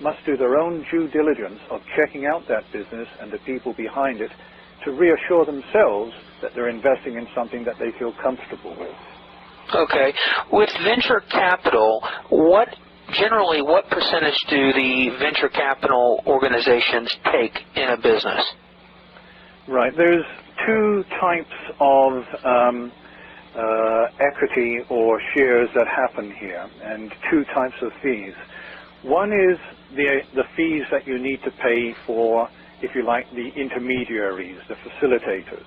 must do their own due diligence of checking out that business and the people behind it to reassure themselves that they're investing in something that they feel comfortable with. Okay. With venture capital, generally what percentage do the venture capital organizations take in a business? Right. There's two types of equity or shares that happen here, and two types of fees. One is the fees that you need to pay for, if you like, the intermediaries, the facilitators.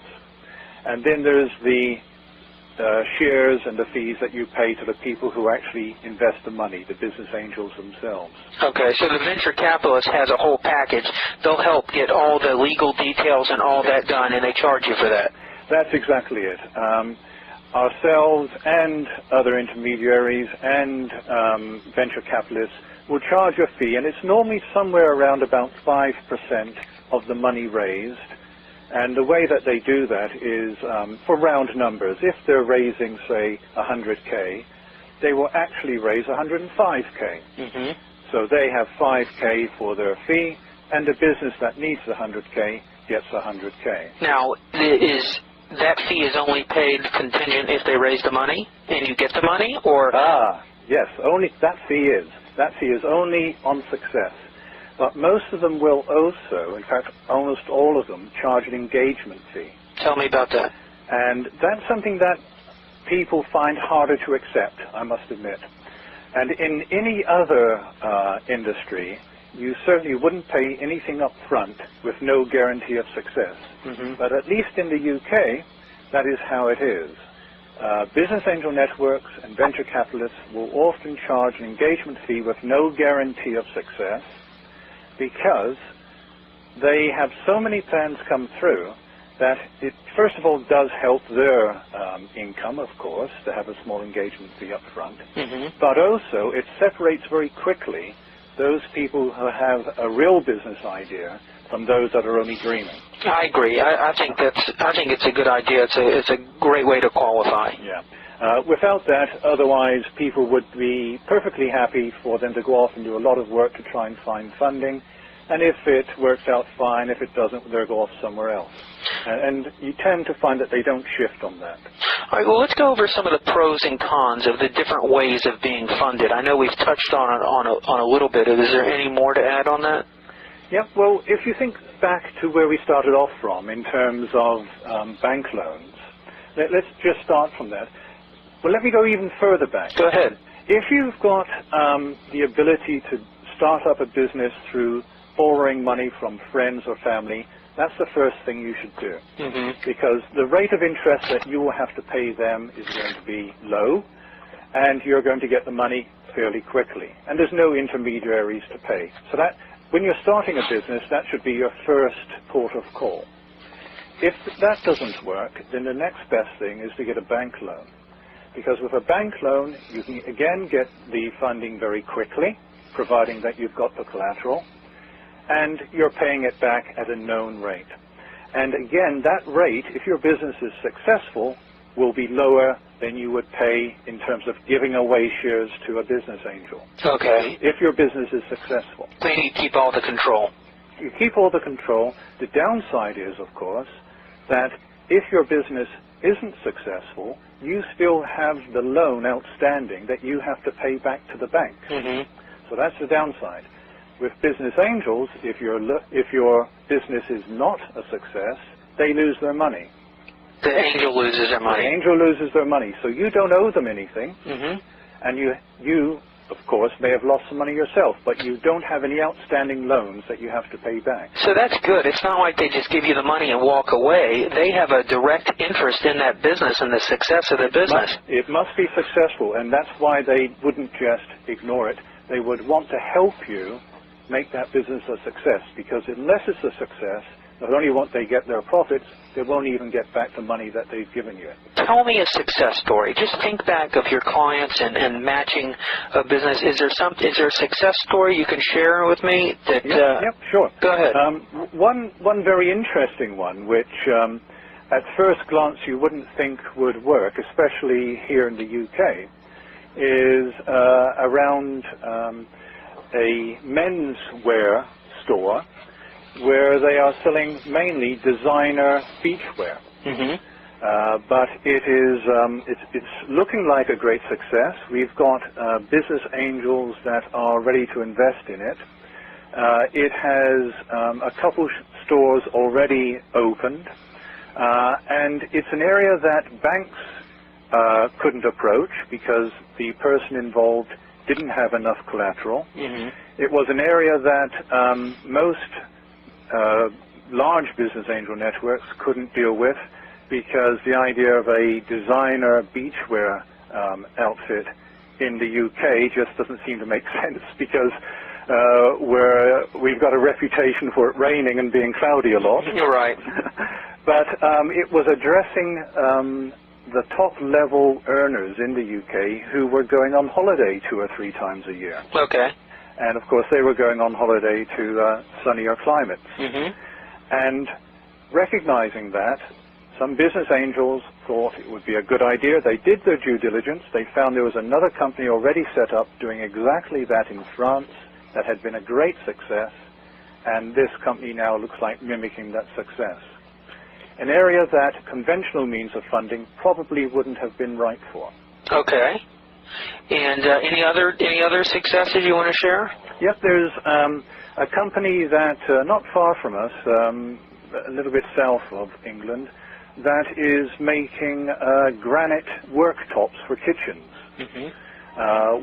And then there's the shares and the fees that you pay to the people who actually invest the money, the business angels themselves. Okay, so the venture capitalist has a whole package. They'll help get all the legal details and all that done, and they charge you for that. That's exactly it. Ourselves and other intermediaries and venture capitalists will charge a fee, and it's normally somewhere around about 5% of the money raised. And the way that they do that is for round numbers. If they're raising, say, 100K, they will actually raise 105K. Mm-hmm. So they have 5K for their fee, and the business that needs the 100K gets 100K. Now, that fee is only paid contingent if they raise the money and you get the money, or? Yes, that fee is only on success. But most of them will also, in fact, almost all of them, charge an engagement fee. Tell me about that. And that's something that people find harder to accept, I must admit. And in any other industry, you certainly wouldn't pay anything up front with no guarantee of success. Mm-hmm. But at least in the UK, that is how it is. Business angel networks and venture capitalists will often charge an engagement fee with no guarantee of success, because they have so many plans come through that it, first of all, does help their income, of course, to have a small engagement fee up front. Mm-hmm. But also, it separates very quickly those people who have a real business idea from those that are only dreaming. I agree. I think it's a good idea. It's a great way to qualify. Yeah. Without that, otherwise, people would be perfectly happy for them to go off and do a lot of work to try and find funding. And if it works out fine, if it doesn't, they'll go off somewhere else. And you tend to find that they don't shift on that. All right, well, let's go over some of the pros and cons of the different ways of being funded. I know we've touched on a little bit. Is there any more to add on that? Yeah, well, if you think back to where we started off from in terms of bank loans, let's just start from that. Well, let me go even further back. Go ahead. If you've got the ability to start up a business through borrowing money from friends or family, that's the first thing you should do. Mm-hmm. Because the rate of interest that you will have to pay them is going to be low, and you're going to get the money fairly quickly. And there's no intermediaries to pay. So that, when you're starting a business, that should be your first port of call. If that doesn't work, then the next best thing is to get a bank loan. Because with a bank loan, you can again get the funding very quickly, providing that you've got the collateral, and you're paying it back at a known rate. And again, that rate, if your business is successful, will be lower than you would pay in terms of giving away shares to a business angel. Okay. If your business is successful. So you keep all the control. You keep all the control. The downside is, of course, that if your business isn't successful, you still have the loan outstanding that you have to pay back to the bank. Mm-hmm. So that's the downside. With business angels, if your business is not a success, they lose their money. The angel loses their money. The angel loses their money. So you don't owe them anything. Mm-hmm. And you, of course, may have lost some money yourself, but you don't have any outstanding loans that you have to pay back. So that's good. It's not like they just give you the money and walk away. They have a direct interest in that business and the success of the business. It must be successful, and that's why they wouldn't just ignore it. They would want to help you make that business a success, because unless it's a success, not only won't they get their profits, they won't even get back the money that they've given you. Tell me a success story. Just think back of your clients and matching a business. Is there a success story you can share with me? That, yep, sure. Go ahead. One very interesting one, which at first glance you wouldn't think would work, especially here in the UK, is around a menswear store where they are selling mainly designer beachwear. But it's looking like a great success. We've got business angels that are ready to invest in it. It has a couple stores already opened, and it's an area that banks couldn't approach because the person involved didn't have enough collateral. It was an area that most large business angel networks couldn't deal with, because the idea of a designer beachwear outfit in the UK just doesn't seem to make sense, because we've got a reputation for it raining and being cloudy a lot. Right. But it was addressing the top-level earners in the UK who were going on holiday 2 or 3 times a year. Okay. And, of course, they were going on holiday to sunnier climates. And recognizing that, some business angels thought it would be a good idea. They did their due diligence. They found there was another company already set up doing exactly that in France that had been a great success, and this company now looks like mimicking that success. An area that conventional means of funding probably wouldn't have been right for. Okay. And any other successes you want to share? Yep, there's a company that not far from us, a little bit south of England, that is making granite worktops for kitchens,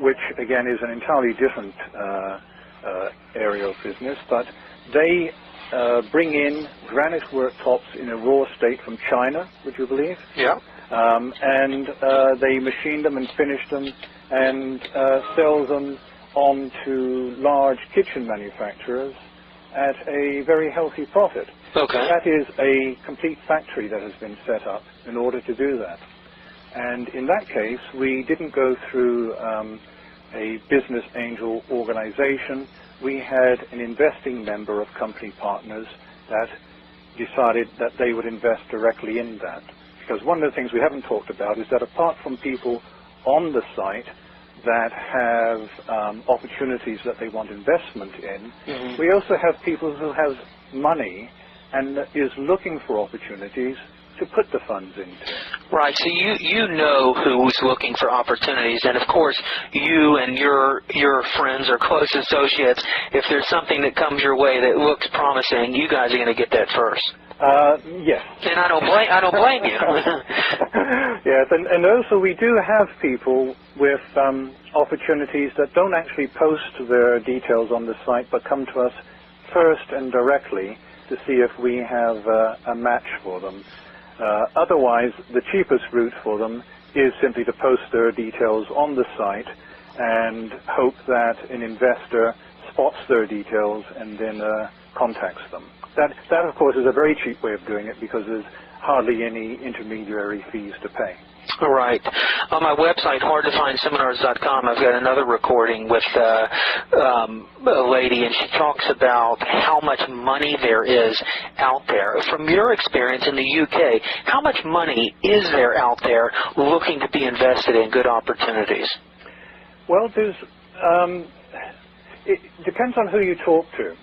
which again is an entirely different area of business, but they bring in granite worktops in a raw state from China, would you believe? Yeah. And they machine them and finish them and sell them on to large kitchen manufacturers at a very healthy profit. Okay. That is a complete factory that has been set up in order to do that. And in that case, we didn't go through a business angel organization. We had an investing member of company partners that decided that they would invest directly in that. Because one of the things we haven't talked about is that apart from people on the site that have opportunities that they want investment in, we also have people who have money and is looking for opportunities to put the funds into. Right, so you know who's looking for opportunities, and of course you and your friends or close associates, if there's something that comes your way that looks promising, you guys are going to get that first. Yes. And I don't blame you. Yes, and also we do have people with opportunities that don't actually post their details on the site, but come to us first and directly to see if we have a match for them. Otherwise, the cheapest route for them is simply to post their details on the site and hope that an investor spots their details and then contacts them. That, of course, is a very cheap way of doing it because there's hardly any intermediary fees to pay. All right. On my website, hardtofindseminars.com, I've got another recording with a lady, and she talks about how much money there is out there. From your experience in the UK, how much money is there out there looking to be invested in good opportunities? Well, there's... it depends on who you talk to.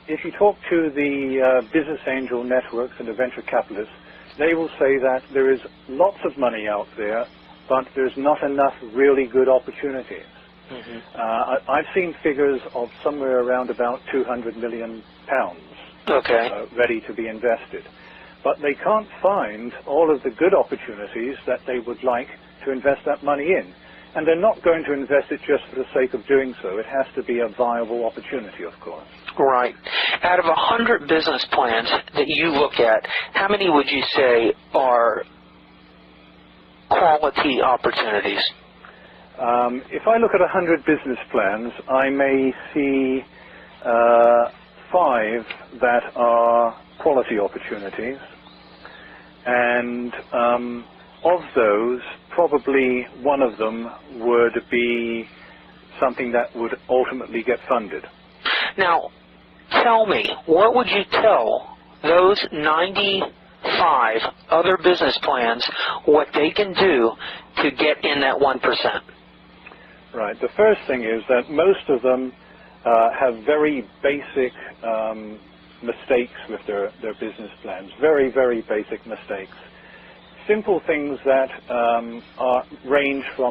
If you talk to the business angel networks and the venture capitalists, they will say that there is lots of money out there, but there's not enough really good opportunities. I've seen figures of somewhere around about £200 million ready to be invested. But they can't find all of the good opportunities that they would like to invest that money in. And they're not going to invest it just for the sake of doing so. It has to be a viable opportunity, of course. Right. Out of 100 business plans that you look at, how many would you say are quality opportunities? If I look at 100 business plans, I may see 5 that are quality opportunities. And of those, probably one of them would be something that would ultimately get funded. Now, tell me, what would you tell those 95 other business plans what they can do to get in that 1%? Right. The first thing is that most of them have very basic mistakes with their business plans, very, very basic mistakes. Simple things that range from